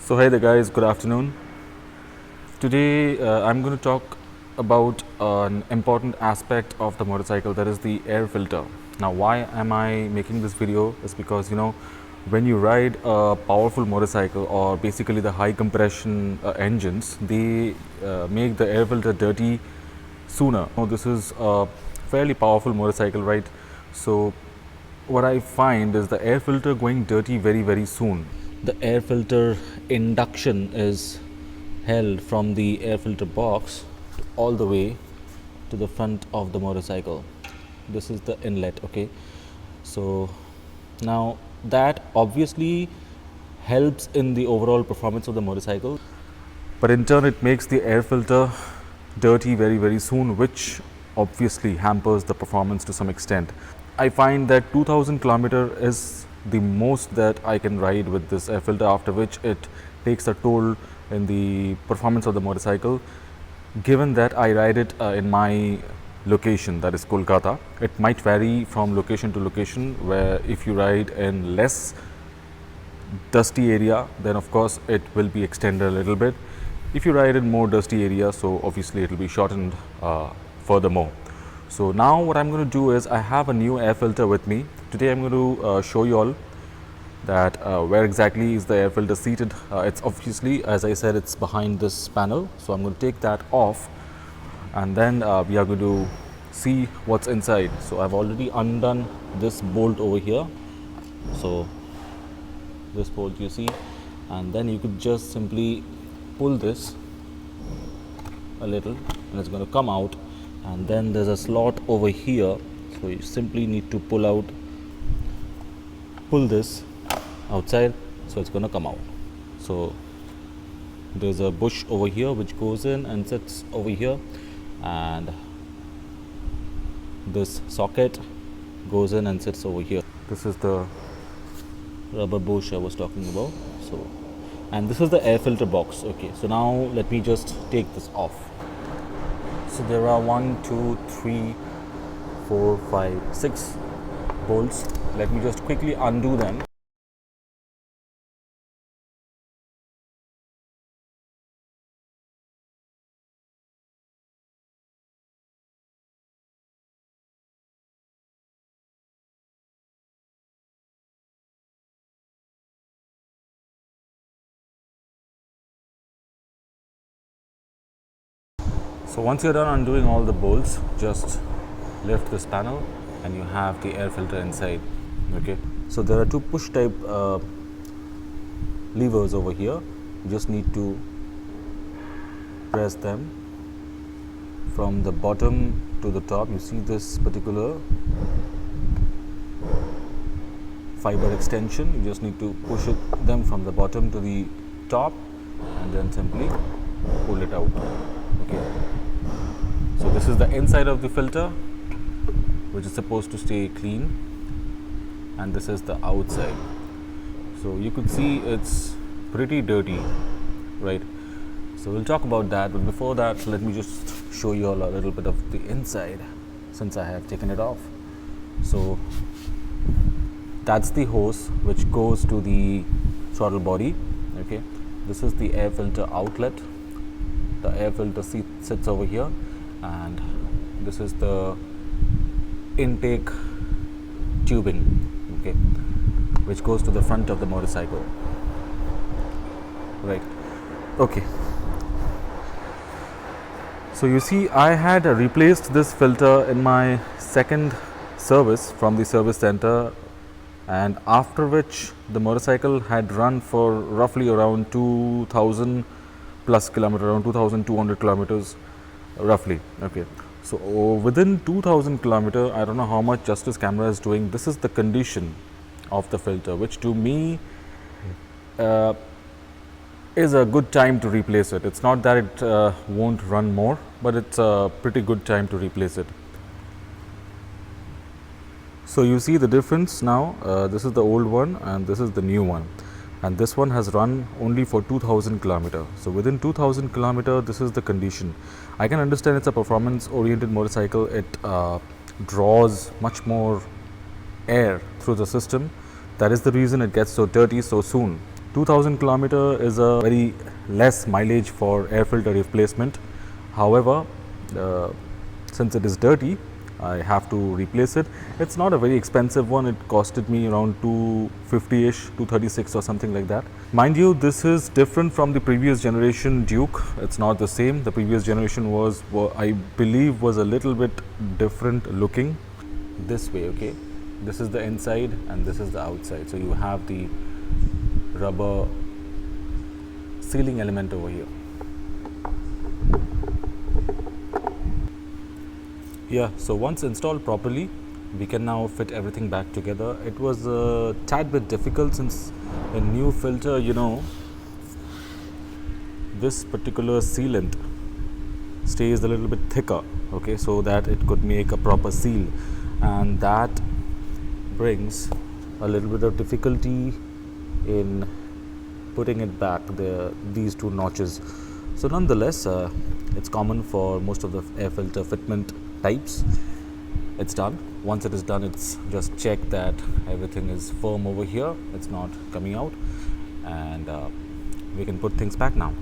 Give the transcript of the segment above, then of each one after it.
So hey there guys, good afternoon. Today I'm going to talk about an important aspect of the motorcycle, that is the air filter. Now why am I making this video is because when you ride a powerful motorcycle or basically the high compression engines, they make the air filter dirty sooner. Now, this is a fairly powerful motorcycle, right? So what I find is the air filter going dirty very soon. The air filter induction is held from the air filter box all the way to the front of the motorcycle. This is the inlet, okay? So now that obviously helps in the overall performance of the motorcycle, but in turn it makes the air filter dirty very soon, which obviously hampers the performance to some extent. I find that 2000 kilometer is the most that I can ride with this air filter, after which it takes a toll in the performance of the motorcycle. Given that I ride it in my location, that is Kolkata, it might vary from location to location, where if you ride in less dusty area, then of course it will be extended a little bit. If you ride in more dusty area, so obviously it will be shortened furthermore. So now what I'm going to do is I have a new air filter with me. Today I'm going to show you all that where exactly is the air filter seated. It's obviously, as I said, it's behind this panel. So I'm going to take that off, and then we are going to see what's inside. So I've already undone this bolt over here. So this bolt you see, and then you could just simply pull this a little and it's going to come out. And then there's a slot over here, so you simply need to pull this outside, so it's going to come out. So there's a bush over here which goes in and sits over here, and this socket goes in and sits over here. This is the rubber bush I was talking about. So, and this is the air filter box. Okay, so now let me just take this off. So there are 1, 2, 3, 4, 5, 6 bolts. Let me just quickly undo them. So once you're done undoing all the bolts, just lift this panel and you have the air filter inside. Okay, so there are two push type levers over here. You just need to press them from the bottom to the top. You see this particular fiber extension, you just need to push them from the bottom to the top and then simply pull it out. Okay, so this is the inside of the filter, which is supposed to stay clean, and this is the outside. So you could see it's pretty dirty, right? So we'll talk about that, but before that let me just show you all a little bit of the inside, since I have taken it off. So that's the hose which goes to the throttle body. Okay, this is the air filter outlet. The air filter sits over here, and this is the intake tubing, okay, which goes to the front of the motorcycle, right? Okay, so you see I had replaced this filter in my second service from the service center, and after which the motorcycle had run for roughly around 2000 plus kilometer, around 2200 kilometers roughly. Okay, so within 2000 kilometer, I don't know how much justice camera is doing. This is the condition of the filter, which to me is a good time to replace it. It's not that it won't run more, but it's a pretty good time to replace it. So you see the difference now. This is the old one and this is the new one, and this one has run only for 2000 kilometer. So within 2000 kilometer, this is the condition. I can understand it's a performance oriented motorcycle. It draws much more air through the system. That is the reason it gets so dirty so soon. 2000 kilometer is a very less mileage for air filter replacement. However, since it is dirty, I have to replace it. It's not a very expensive one. It costed me around 250-ish, 236 or something like that. Mind you, this is different from the previous generation Duke. It's not the same. The previous generation was, I believe, was a little bit different looking. This way, okay? This is the inside and this is the outside. So you have the rubber sealing element over here. Yeah, so once installed properly, we can now fit everything back together. It was a tad bit difficult since a new filter, you know, this particular sealant stays a little bit thicker, okay, so that it could make a proper seal, and that brings a little bit of difficulty in putting it back, these two notches. So nonetheless, it's common for most of the air filter fitment types. It's done. Once it is done, it's just check that everything is firm over here, it's not coming out, and we can put things back now.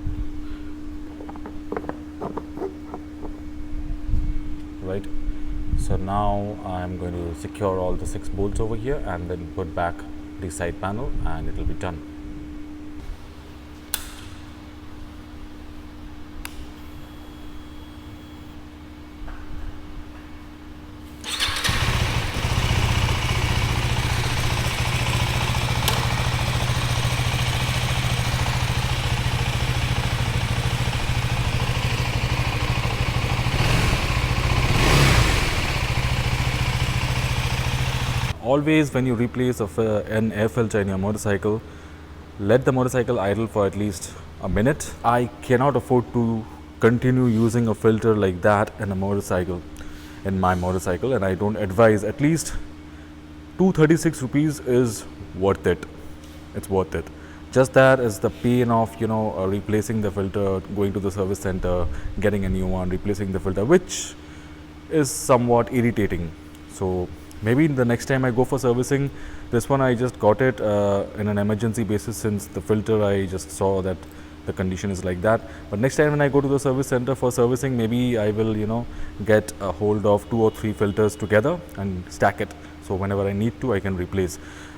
Right, so now I'm going to secure all the 6 bolts over here and then put back the side panel, and it will be done. Always when you replace an air filter in your motorcycle, let the motorcycle idle for at least a minute. I cannot afford to continue using a filter like that in my motorcycle, and I don't advise. At least 236 rupees is worth it. It's worth it. Just that is the pain of, you know, replacing the filter, going to the service center, getting a new one, replacing the filter, which is somewhat irritating. So maybe the next time I go for servicing, this one I just got it in an emergency basis, since the filter I just saw that the condition is like that. But next time when I go to the service center for servicing, maybe I will, you know, get a hold of 2 or 3 filters together and stack it. So whenever I need to, I can replace.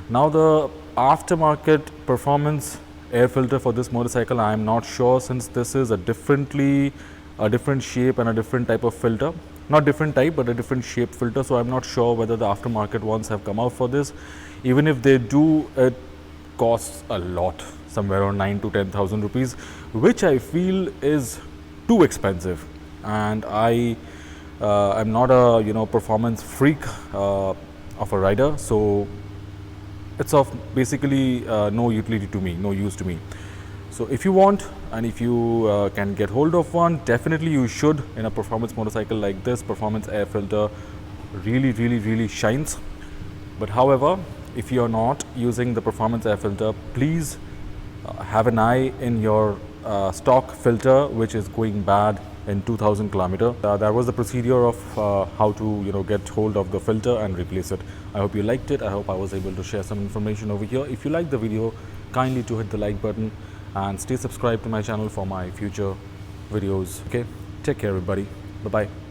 Now the aftermarket performance air filter for this motorcycle, I am not sure, since this is a different shape and a different type of filter. Not different type, but a different shape filter. So I'm not sure whether the aftermarket ones have come out for this. Even if they do, it costs a lot, somewhere around 9 to 10,000 rupees, which I feel is too expensive. And I'm not a, you know, performance freak of a rider, so it's of basically no utility to me, no use to me. So if you want, and if you can get hold of one, definitely you should. In a performance motorcycle like this, performance air filter really shines. But however, if you are not using the performance air filter, please have an eye in your stock filter, which is going bad in 2000 kilometer. That was the procedure of how to, you know, get hold of the filter and replace it. I hope you liked it. I hope I was able to share some information over here. If you like the video, kindly to hit the like button and stay subscribed to my channel for my future videos. Okay, take care everybody. Bye bye.